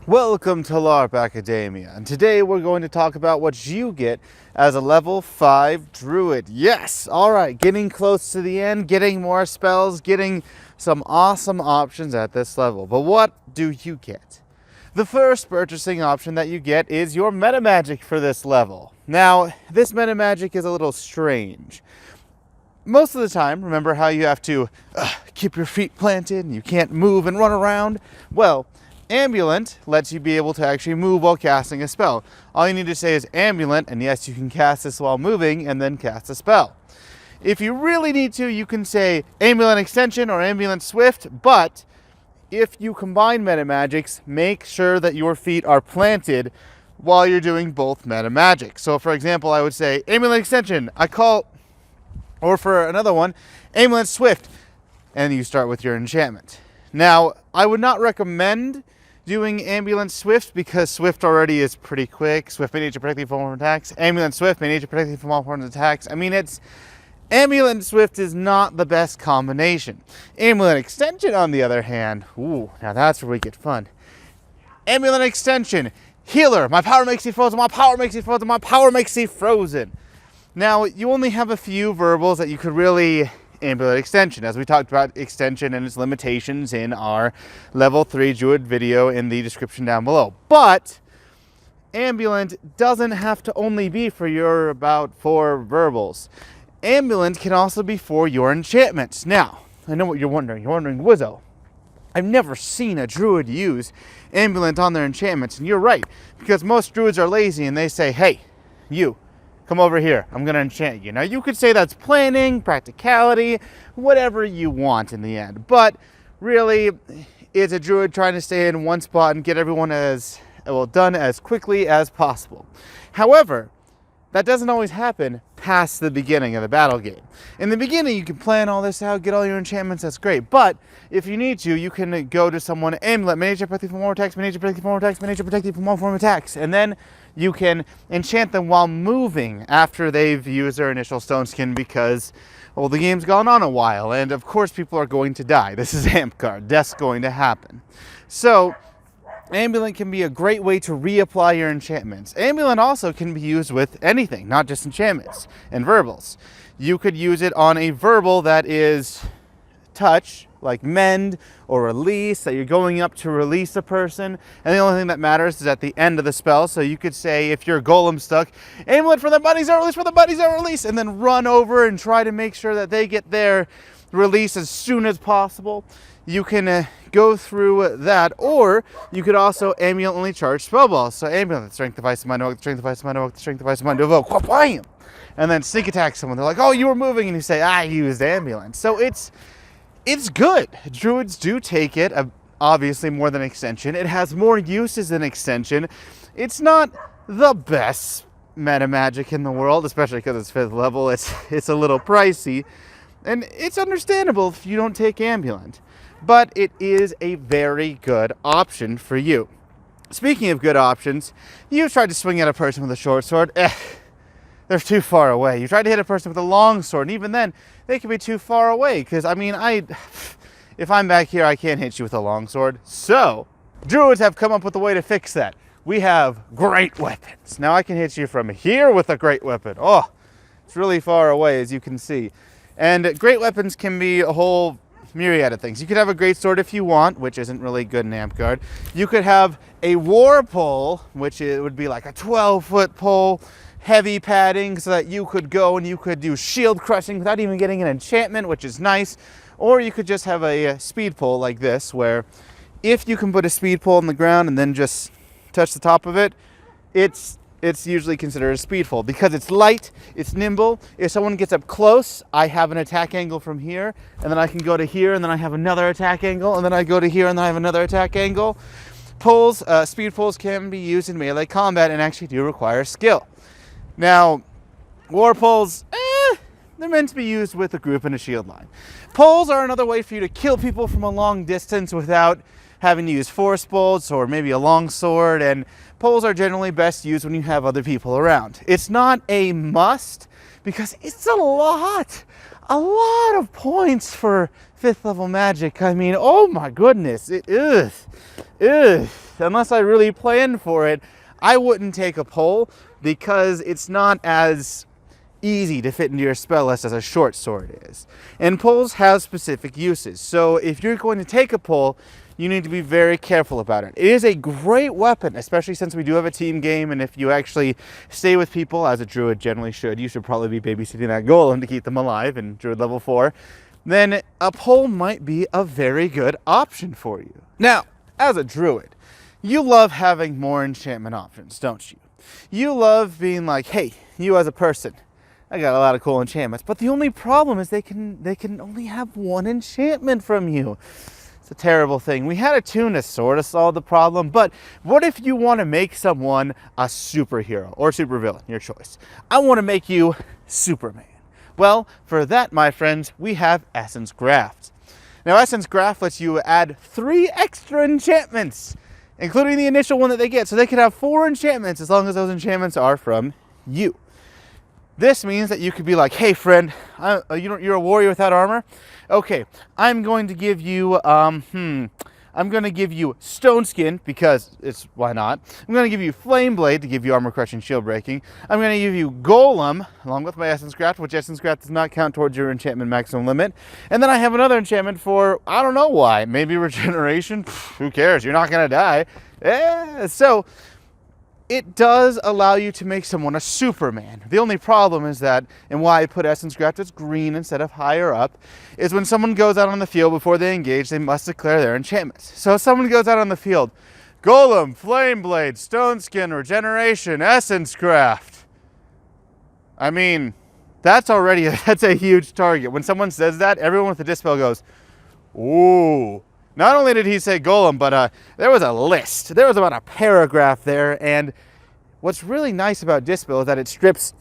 Welcome to Larp Academia, and today we're going to talk about what you get as a level 5 druid. Yes! Alright, getting close to the end, getting more spells, getting some awesome options at this level. But what do you get? The first purchasing option that you get is your meta magic for this level. Now, this meta magic is a little strange. Most of the time, remember how you have to keep your feet planted and you can't move and run around? Well, Ambulant lets you be able to actually move while casting a spell. All you need to say is Ambulant, and yes, you can cast this while moving and then cast a spell. If you really need to, you can say Ambulant Extension or Ambulant Swift, but if you combine meta magics, make sure that your feet are planted while you're doing both meta magic. So for example, I would say Ambulant Extension, or for another one, Ambulant Swift, and you start with your enchantment. Now, I would not recommend doing Ambulant Swift because Swift already is pretty quick. Swift may need to protect you from all forms of attacks. Ambulant Swift may need to protect you from all forms of attacks. I mean, Ambulant Swift is not the best combination. Ambulant Extension, on the other hand, ooh, now that's where we get fun. Ambulant Extension, Healer, my power makes you frozen, my power makes you frozen, my power makes you frozen. Now, you only have a few verbals that you could really Ambulant Extension, as we talked about extension and its limitations in our level 3 druid video in the description down below. But Ambulant doesn't have to only be for your about 4 verbals. Ambulant can also be for your enchantments. Now, I know what you're wondering. You're wondering, Wizzo, I've never seen a druid use Ambulant on their enchantments. And you're right, because most druids are lazy and they say, hey, you, come over here, I'm going to enchant you. Now, you could say that's planning, practicality, whatever you want in the end. But really, it's a druid trying to stay in one spot and get everyone done as quickly as possible. However, that doesn't always happen past the beginning of the battle game. In the beginning, you can plan all this out, get all your enchantments, that's great. But if you need to, you can go to someone, Amulet, may nature protect you from more attacks, may nature protect you from more attacks, may nature protect you from all form of attacks. And then you can enchant them while moving after they've used their initial stone skin because, well, the game's gone on a while. And of course, people are going to die. This is Amtgard. Death's going to happen. So Ambulant can be a great way to reapply your enchantments. Ambulant also can be used with anything, not just enchantments and verbals. You could use it on a verbal that is touch, like mend or release, that you're going up to release a person. And the only thing that matters is at the end of the spell. So you could say, if your golem stuck, Amulet for the buddies are released, for the buddies are released, and then run over and try to make sure that they get their release as soon as possible. You can go through that, or you could also ambulantly charge spell balls. So Ambulant, strength device, mind evoke, strength device, mind evoke, strength device, mind evoke, wham! And then sneak attack someone. They're like, oh, you were moving, and you say, I used Ambulant. So it's good. Druids do take it, obviously more than extension. It has more uses than extension. It's not the best meta magic in the world, especially because it's 5th level. It's a little pricey, and it's understandable if you don't take Ambulant. But it is a very good option for you. Speaking of good options, you've tried to swing at a person with a short sword. They're too far away. You tried to hit a person with a long sword, and even then, they can be too far away. Because, I mean, if I'm back here, I can't hit you with a long sword. So, druids have come up with a way to fix that. We have great weapons. Now, I can hit you from here with a great weapon. Oh, it's really far away, as you can see. And great weapons can be a whole myriad of things. You could have a great sword if you want, which isn't really good in Amtgard. You could have a war pole, which would be like a 12-foot pole, heavy padding, so that you could go and you could do shield crushing without even getting an enchantment, which is nice. Or you could just have a speed pole like this, where if you can put a speed pole on the ground and then just touch the top of it, it's usually considered a speed pole because it's light, it's nimble. If someone gets up close, I have an attack angle from here, and then I can go to here, and then I have another attack angle, and then I go to here, and then I have another attack angle. Speed poles can be used in melee combat and actually do require skill. Now, war poles, they're meant to be used with a group and a shield line. Poles are another way for you to kill people from a long distance without having to use force bolts or maybe a long sword, and poles are generally best used when you have other people around. It's not a must because it's a lot of points for 5th level magic. I mean, oh my goodness, it is. Unless I really planned for it, I wouldn't take a pole because it's not as easy to fit into your spell list as a short sword is. And poles have specific uses. So if you're going to take a pole, you need to be very careful about it. It is a great weapon, especially since we do have a team game, and if you actually stay with people, as a druid generally should, you should probably be babysitting that golem to keep them alive in druid level 4, then a pole might be a very good option for you. Now, as a druid, you love having more enchantment options, don't you? You love being like, hey, you as a person, I got a lot of cool enchantments, but the only problem is they can only have one enchantment from you. It's a terrible thing. We had a tune to sort of solve the problem, but what if you want to make someone a superhero or supervillain, your choice? I want to make you Superman. Well, for that, my friends, we have Essence Graft. Now, Essence Graft lets you add 3 extra enchantments, including the initial one that they get, so they can have 4 enchantments as long as those enchantments are from you. This means that you could be like, hey friend, you're a warrior without armor? Okay, I'm going to give you, I'm going to give you Stone Skin, because why not? I'm going to give you Flame Blade to give you armor crushing, shield breaking. I'm going to give you Golem, along with my Essence Graft, which Essence Graft does not count towards your enchantment maximum limit. And then I have another enchantment for, I don't know why, maybe regeneration? Who cares? You're not going to die. So it does allow you to make someone a Superman. The only problem is that, and why I put Essence Graft as green instead of higher up, is when someone goes out on the field before they engage, they must declare their enchantments. So if someone goes out on the field, Golem, Flame Blade, Stone Skin, Regeneration, Essence Graft. I mean, that's a huge target. When someone says that, everyone with the Dispel goes, ooh. Not only did he say Golem, but there was a list. There was about a paragraph there, and what's really nice about Dispel is that it strips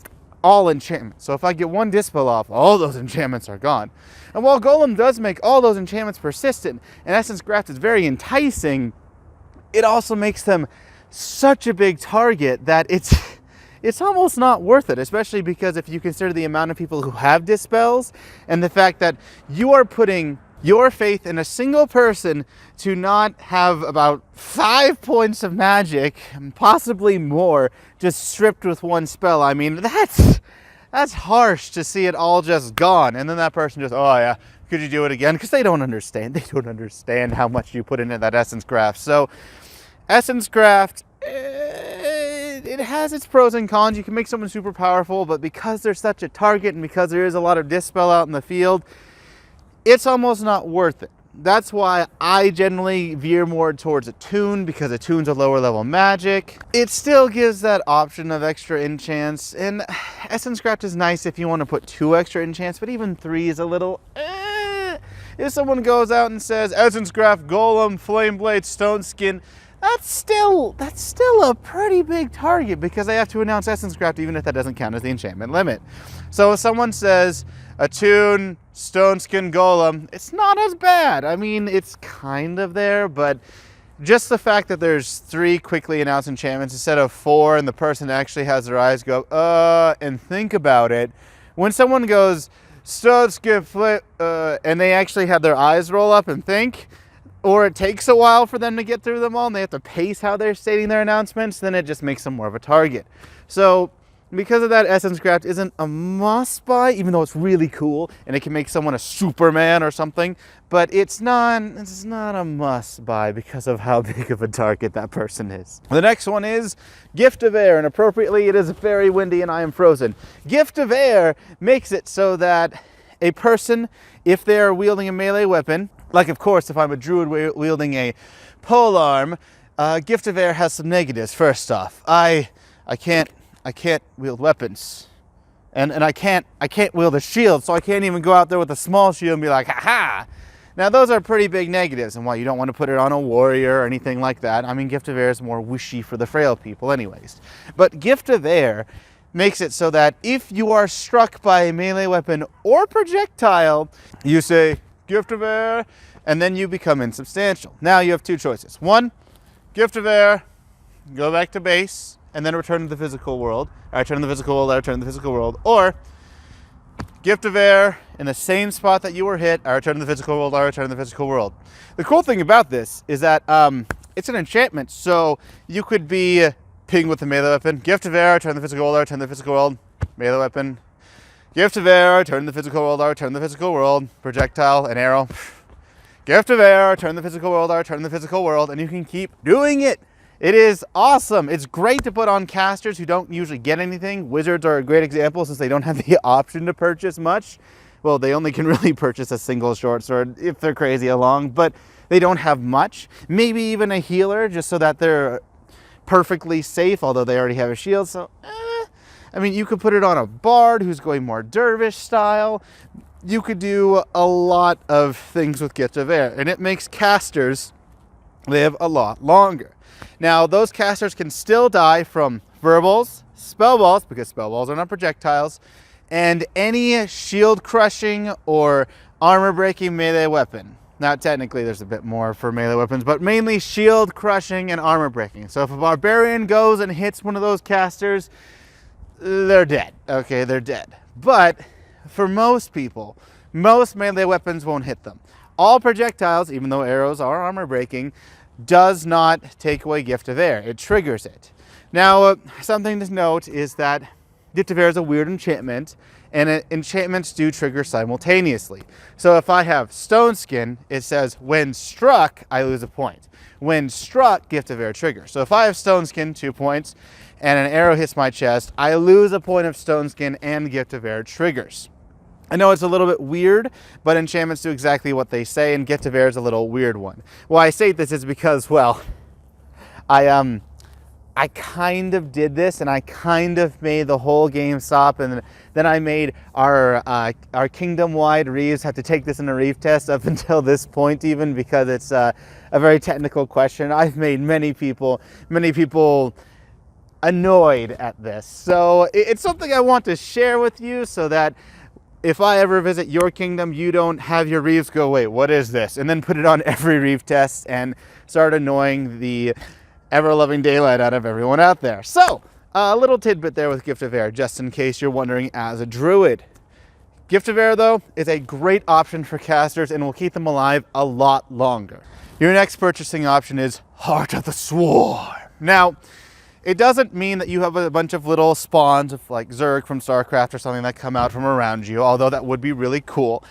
all enchantments. So if I get one Dispel off, all those enchantments are gone. And while Golem does make all those enchantments persistent, and Essence Graft is very enticing, it also makes them such a big target that it's almost not worth it, especially because if you consider the amount of people who have Dispels, and the fact that you are putting your faith in a single person to not have about 5 points of magic, possibly more, just stripped with one spell. I mean, that's harsh to see it all just gone. And then that person just, oh yeah, could you do it again? Because they don't understand. They don't understand how much you put into that Essence Graft. So Essence Graft, it has its pros and cons. You can make someone super powerful, but because there's such a target and because there is a lot of Dispel out in the field, it's almost not worth it. That's why I generally veer more towards Attune, because Attune's a lower level magic. It still gives that option of extra enchants, and Essence Graft is nice if you want to put 2 extra enchants, but even 3 is a little If someone goes out and says Essence Graft, Golem, Flame Blade, Stone Skin, that's still a pretty big target, because they have to announce Essence Graft even if that doesn't count as the enchantment limit. So if someone says Attune, Stone Skin, Golem, it's not as bad. I mean, it's kind of there, but just the fact that there's 3 quickly announced enchantments instead of 4, and the person actually has their eyes go, and think about it. When someone goes, Stone Skin, and they actually have their eyes roll up and think, or it takes a while for them to get through them all, and they have to pace how they're stating their announcements, then it just makes them more of a target. So because of that, Essence Graft isn't a must-buy, even though it's really cool, and it can make someone a Superman or something, but it's not a must-buy because of how big of a target that person is. The next one is Gift of Air, and appropriately, it is very windy and I am frozen. Gift of Air makes it so that a person, if they are wielding a melee weapon, like of course if I'm a druid wielding a polearm, Gift of Air has some negatives. First off, I can't wield weapons, and I can't wield a shield, so I can't even go out there with a small shield and be like, ha-ha! Now those are pretty big negatives, and why you don't want to put it on a warrior or anything like that. I mean, Gift of Air is more wishy for the frail people anyways. But Gift of Air makes it so that if you are struck by a melee weapon or projectile, you say, Gift of Air, and then you become insubstantial. Now you have two choices. One, Gift of Air, go back to base, and then return to the physical world. I return to the physical world, I return to the physical world. Or, Gift of Air, in the same spot that you were hit, I return to the physical world, I return to the physical world. The cool thing about this is that it's an enchantment, so you could be ping with a melee weapon. Gift of Air, I return to the physical world, I return to the physical world. Melee weapon. Gift of Air, I return to the physical world, I return to the physical world. Projectile, an arrow. Gift of Air, I return to the physical world, I return to the physical world. And you can keep doing it. It is awesome. It's great to put on casters who don't usually get anything. Wizards are a great example since they don't have the option to purchase much. Well, they only can really purchase a single short sword if they're crazy along, but they don't have much. Maybe even a healer just so that they're perfectly safe, although they already have a shield. So, I mean, you could put it on a bard who's going more dervish style. You could do a lot of things with Gift of Air, and it makes casters live a lot longer. Now, those casters can still die from verbals, spell balls, because spell balls are not projectiles, and any shield crushing or armor breaking melee weapon. Now, technically, there's a bit more for melee weapons, but mainly shield crushing and armor breaking. So if a barbarian goes and hits one of those casters, they're dead. Okay, they're dead. But for most people, most melee weapons won't hit them. All projectiles, even though arrows are armor breaking, does not take away Gift of Air. It triggers it. Now, something to note is that Gift of Air is a weird enchantment, and enchantments do trigger simultaneously. So if I have Stone Skin, it says, when struck, I lose a point. When struck, Gift of Air triggers. So if I have Stone Skin, 2 points, and an arrow hits my chest, I lose a point of Stone Skin and Gift of Air triggers. I know it's a little bit weird, but enchantments do exactly what they say, and Gift of Air is a little weird one. Why I say this is because, well, I kind of did this, and I kind of made the whole game stop, and then I made our kingdom-wide Reeves have to take this in a Reeve test up until this point even, because it's a very technical question. I've made many people annoyed at this. So it's something I want to share with you so that if I ever visit your kingdom, you don't have your Reeves go, wait, what is this? And then put it on every Reeve test and start annoying the ever-loving daylight out of everyone out there. So, a little tidbit there with Gift of Air, just in case you're wondering as a druid. Gift of Air, though, is a great option for casters and will keep them alive a lot longer. Your next purchasing option is Heart of the Swarm. Now, it doesn't mean that you have a bunch of little spawns of like Zerg from StarCraft or something that come out from around you, although that would be really cool.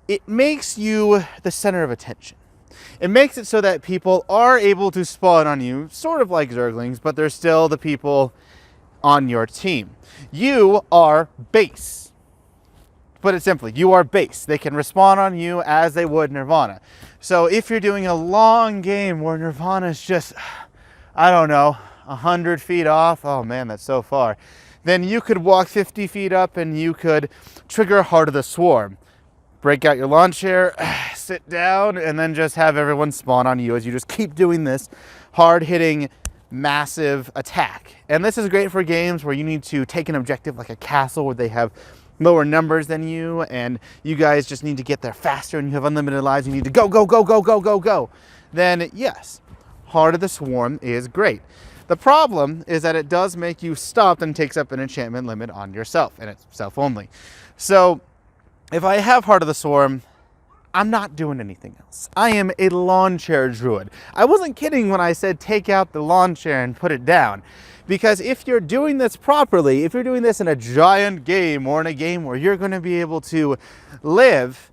It makes you the center of attention. It makes it so that people are able to spawn on you, sort of like Zerglings, but they're still the people on your team. You are base. Put it simply, you are base. They can respawn on you as they would Nirvana. So if you're doing a long game where Nirvana is just, I don't know, 100 feet off, oh man, that's so far, then you could walk 50 feet up and you could trigger Heart of the Swarm. Break out your lawn chair, sit down, and then just have everyone spawn on you as you just keep doing this hard-hitting, massive attack. And this is great for games where you need to take an objective like a castle where they have lower numbers than you, and you guys just need to get there faster and you have unlimited lives, you need to go, go, go, go, go, go, go. Then yes, Heart of the Swarm is great. The problem is that it does make you stop and takes up an enchantment limit on yourself, and it's self only. So if I have Heart of the Swarm, I'm not doing anything else. I am a lawn chair druid. I wasn't kidding when I said take out the lawn chair and put it down. Because if you're doing this properly, if you're doing this in a giant game or in a game where you're going to be able to live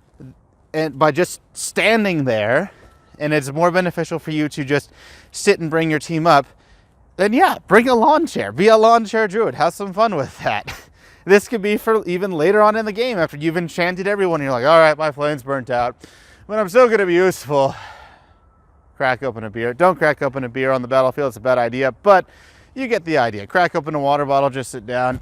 and by just standing there, and it's more beneficial for you to just sit and bring your team up, then yeah, bring a lawn chair. Be a lawn chair druid. Have some fun with that. This could be for even later on in the game after you've enchanted everyone. You're like, all right, my flame's burnt out, but I'm still going to be useful. Crack open a beer. Don't crack open a beer on the battlefield. It's a bad idea, but you get the idea. Crack open a water bottle, just sit down.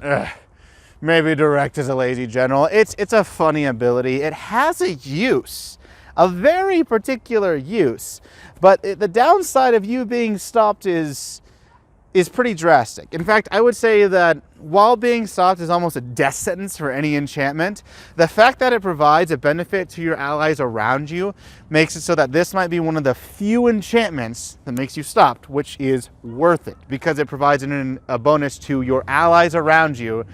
Maybe direct as a lazy general. It's a funny ability. It has a use, a very particular use, but the downside of you being stopped is is pretty drastic. In fact, I would say that while being stopped is almost a death sentence for any enchantment, the fact that it provides a benefit to your allies around you makes it so that this might be one of the few enchantments that makes you stopped, which is worth it because it provides a bonus to your allies around you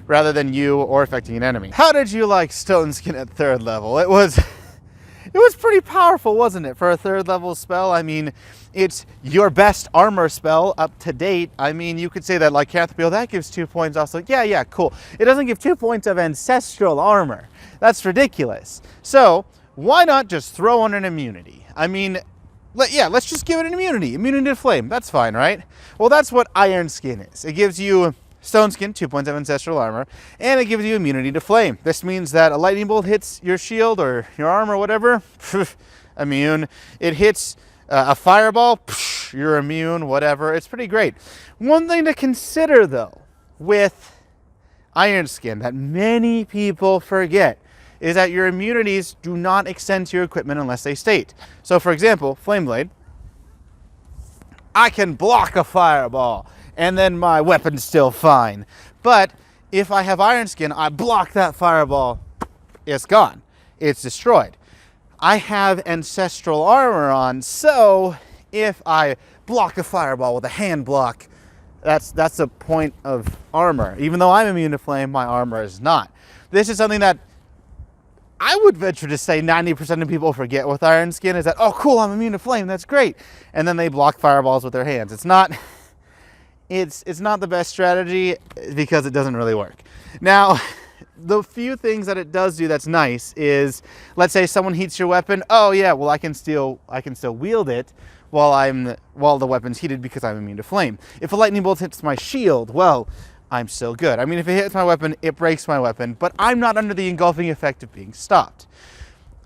rather than you or affecting an enemy. How did you like Stone Skin at 3rd level? It was pretty powerful, wasn't it, for a 3rd level spell? I mean, it's your best armor spell up to date. I mean, you could say that Lycanthropy, oh, that gives 2 points also. Yeah, cool. It doesn't give 2 points of ancestral armor. That's ridiculous. So why not just throw on an immunity? I mean, let's just give it an immunity. Immunity to flame. That's fine, right? Well, that's what Ironskin is. It gives you Stone Skin, 2 points of ancestral armor, and it gives you immunity to flame. This means that a lightning bolt hits your shield or your armor or whatever, immune. It hits a fireball, you're immune, whatever. It's pretty great. One thing to consider, though, with Ironskin that many people forget is that your immunities do not extend to your equipment unless they state. So, for example, Flame Blade, I can block a fireball, and then my weapon's still fine. But if I have Ironskin, I block that fireball, it's gone. It's destroyed. I have ancestral armor on, so if I block a fireball with a hand block, that's a point of armor. Even though I'm immune to flame, my armor is not. This is something that I would venture to say 90% of people forget with Ironskin is that, oh cool, I'm immune to flame, that's great. And then they block fireballs with their hands. It's not the best strategy because it doesn't really work. Now, the few things that it does do that's nice is, let's say someone heats your weapon. Oh yeah, well I can still wield it while the weapon's heated because I'm immune to flame. If a lightning bolt hits my shield, well, I'm still good. I mean, if it hits my weapon, it breaks my weapon, but I'm not under the engulfing effect of being stopped.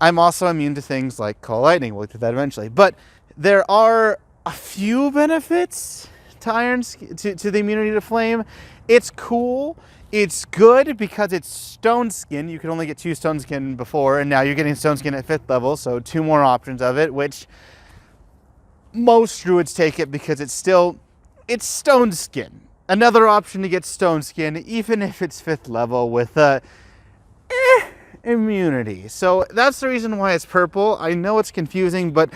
I'm also immune to things like Call Lightning. We'll get to that eventually. But there are a few benefits to the immunity to flame. It's cool. It's good because it's Stone Skin. You could only get 2 Stone Skin before, and now you're getting Stone Skin at 5th level, so 2 more options of it, which most druids take it because it's Stone Skin. Another option to get Stone Skin, even if it's 5th level with immunity. So that's the reason why it's purple. I know it's confusing, but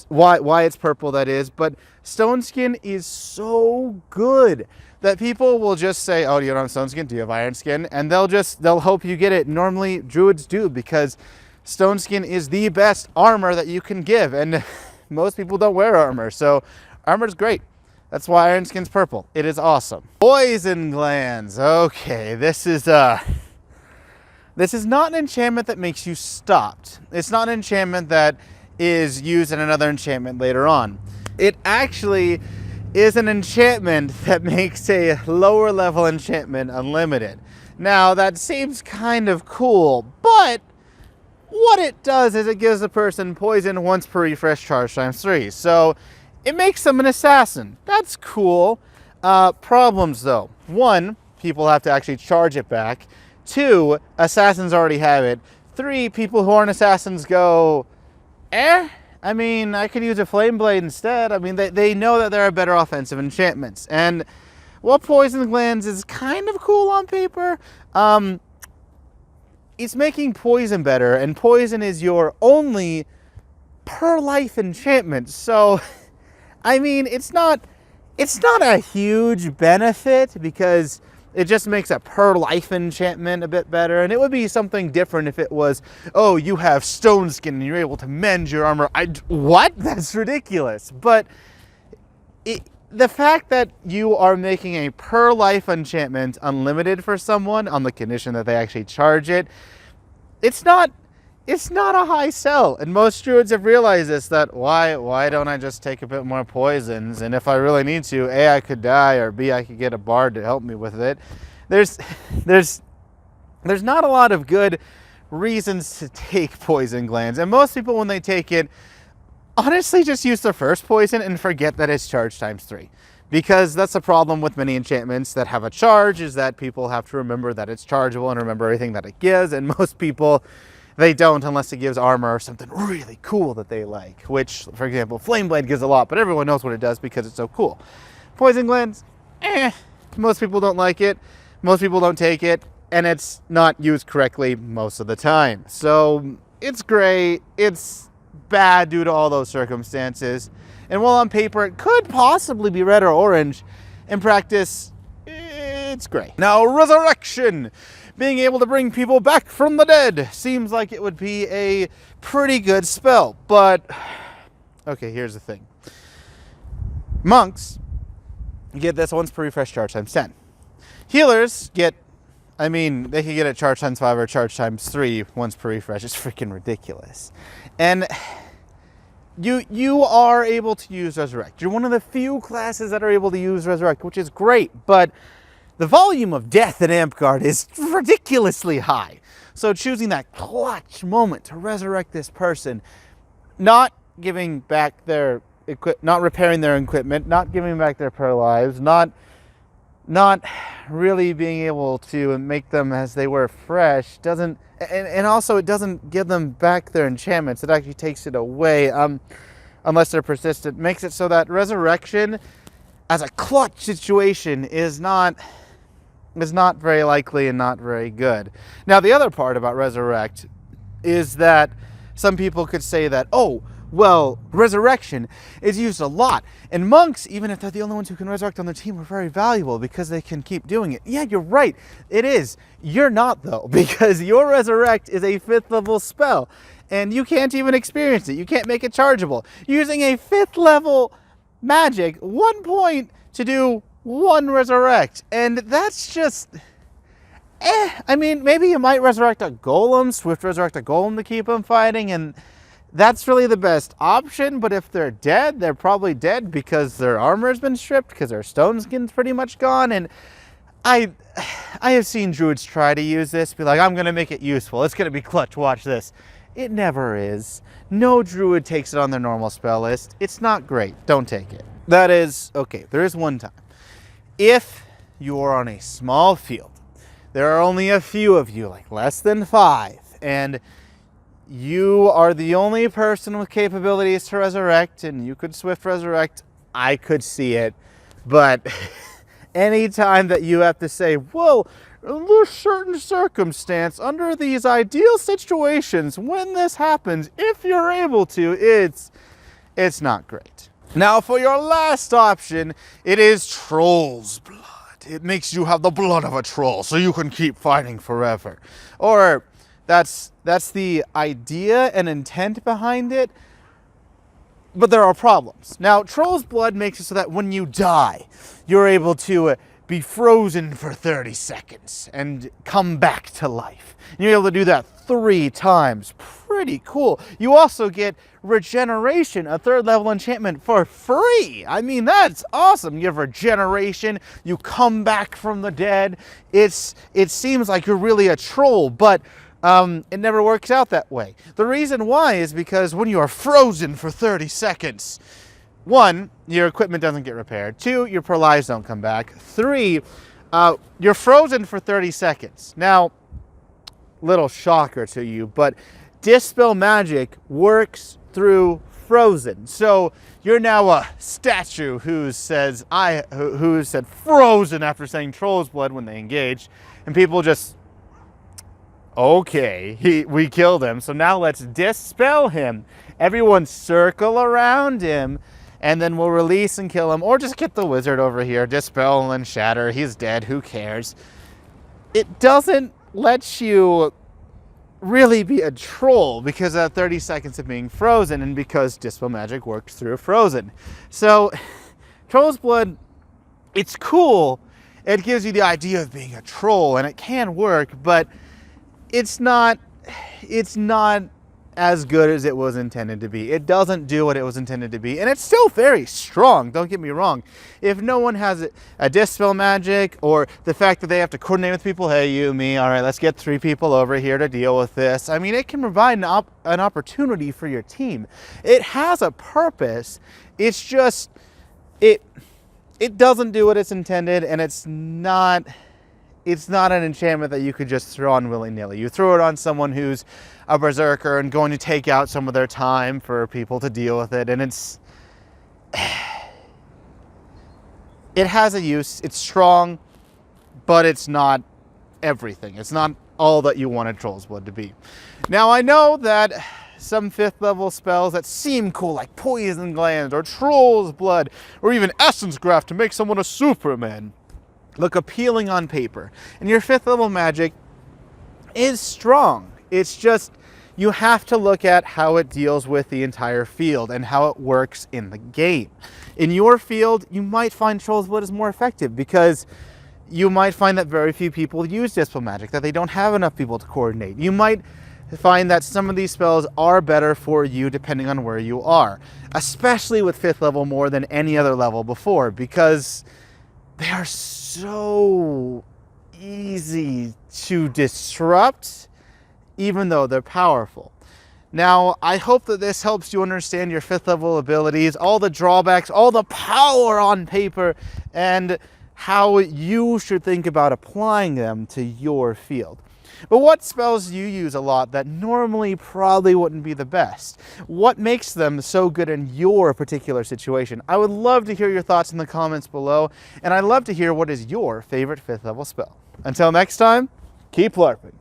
why it's purple, that is. But Stone Skin is so good that people will just say, oh, you don't have Stone Skin? Do you have Iron Skin? And they'll hope you get it. Normally, druids do, because Stone Skin is the best armor that you can give. And most people don't wear armor, so armor's great. That's why Iron Skin's purple. It is awesome. Poison glands. Okay, this is not an enchantment that makes you stopped. It's not an enchantment that is used in another enchantment later on. It actually is an enchantment that makes a lower level enchantment unlimited. Now, that seems kind of cool, but what it does is it gives a person poison once per refresh charge times 3. So it makes them an assassin. That's cool. Problems though. 1, people have to actually charge it back. 2, assassins already have it. 3, people who aren't assassins go, I mean, I could use a Flame Blade instead. I mean, they know that there are better offensive enchantments. And while Poison Glands is kind of cool on paper, it's making poison better, and poison is your only per life enchantment. So, I mean, it's not a huge benefit because it just makes a per life enchantment a bit better. And it would be something different if it was, oh, you have Stone Skin and you're able to mend your armor. What? That's ridiculous. But the fact that you are making a per life enchantment unlimited for someone on the condition that they actually charge it, it's not a high sell. And most druids have realized this, that why don't I just take a bit more poisons? And if I really need to, A, I could die, or B, I could get a bard to help me with it. There's not a lot of good reasons to take poison glands. And most people, when they take it, honestly just use their first poison and forget that it's charge times 3. Because that's the problem with many enchantments that have a charge, is that people have to remember that it's chargeable and remember everything that it gives. And most people, they don't, unless it gives armor or something really cool that they like. Which, for example, Flame Blade gives a lot, but everyone knows what it does because it's so cool. Poison glands, most people don't like it. Most people don't take it, and it's not used correctly most of the time. So it's gray. It's bad due to all those circumstances. And while on paper it could possibly be red or orange, in practice, it's gray. Now, resurrection. Being able to bring people back from the dead seems like it would be a pretty good spell. But, okay, here's the thing. Monks get this once per refresh, charge times 10. Healers get, I mean, they can get it charge times 5 or charge times 3 once per refresh. It's freaking ridiculous. And you are able to use Resurrect. You're one of the few classes that are able to use Resurrect, which is great, but the volume of death in Amtgard is ridiculously high. So choosing that clutch moment to resurrect this person, not giving back their not repairing their equipment, not giving back their prayer lives, not really being able to make them as they were fresh, doesn't, and also it doesn't give them back their enchantments. It actually takes it away, unless they're persistent. Makes it so that resurrection as a clutch situation is not very likely and not very good. Now, the other part about resurrect is that some people could say that, oh, well, resurrection is used a lot. And monks, even if they're the only ones who can resurrect on their team, are very valuable because they can keep doing it. Yeah, you're right. It is. You're not, though, because your resurrect is a 5th level spell. And you can't even experience it. You can't make it chargeable. Using a 5th level magic, 1 point to do 1 resurrect. And that's just... I mean, maybe you might resurrect a golem, swift resurrect a golem to keep them fighting, and that's really the best option. But if they're dead, they're probably dead because their armor's been stripped, because their stone skin's pretty much gone. And I have seen druids try to use this, be like, I'm going to make it useful. It's going to be clutch, watch this. It never is. No druid takes it on their normal spell list. It's not great. Don't take it. That is, okay, there is one time. If you are on a small field, there are only a few of you, like less than 5, and you are the only person with capabilities to resurrect, and you could swift resurrect, I could see it. But anytime that you have to say, well, under certain circumstance, under these ideal situations, when this happens, if you're able to, it's not great. Now, for your last option, it is Troll's Blood. It makes you have the blood of a troll, so you can keep fighting forever. Or that's the idea and intent behind it, but there are problems. Now, Troll's Blood makes it so that when you die, you're able to be frozen for 30 seconds and come back to life. And you're able to do that 3 times. Pretty cool. You also get regeneration, a 3rd level enchantment for free. I mean, that's awesome. You have regeneration. You come back from the dead. It seems like you're really a troll, but it never works out that way. The reason why is because when you are frozen for 30 seconds, 1, your equipment doesn't get repaired. 2, your prayer lives don't come back. 3, you're frozen for 30 seconds. Now, little shocker to you, but Dispel Magic works through frozen. So you're now a statue who said frozen after saying Troll's Blood when they engaged, and people just, okay, we killed him, so now let's dispel him. Everyone circle around him, and then we'll release and kill him, or just get the wizard over here, dispel and shatter, he's dead, who cares? It doesn't let you really be a troll because of 30 seconds of being frozen, and because Dispel Magic works through frozen. So, Troll's Blood, it's cool. It gives you the idea of being a troll, and it can work, but it's not as good as it was intended to be. It doesn't do what it was intended to be, and it's still very strong, don't get me wrong. If no one has a Dispel Magic, or the fact that they have to coordinate with people, hey, you, me, all right, let's get 3 people over here to deal with this. I mean, it can provide an opportunity for your team. It has a purpose. It's just, it doesn't do what it's intended, and it's not an enchantment that you could just throw on willy-nilly. You throw it on someone who's a berserker and going to take out some of their time for people to deal with it, and it has a use. It's strong, but it's not everything. It's not all that you want a Troll's Blood to be. Now, I know that some 5th level spells that seem cool, like Poison Glands or Troll's Blood, or even Essence Graft to make someone a Superman, look appealing on paper. And your 5th level magic is strong. It's just, you have to look at how it deals with the entire field and how it works in the game. In your field, you might find Troll's Blood is more effective because you might find that very few people use Dispel Magic, that they don't have enough people to coordinate. You might find that some of these spells are better for you depending on where you are, especially with 5th level more than any other level before, because they are so easy to disrupt, even though they're powerful. Now, I hope that this helps you understand your 5th level abilities, all the drawbacks, all the power on paper, and how you should think about applying them to your field. But what spells do you use a lot that normally probably wouldn't be the best? What makes them so good in your particular situation? I would love to hear your thoughts in the comments below, and I'd love to hear what is your favorite 5th level spell. Until next time, keep LARPing.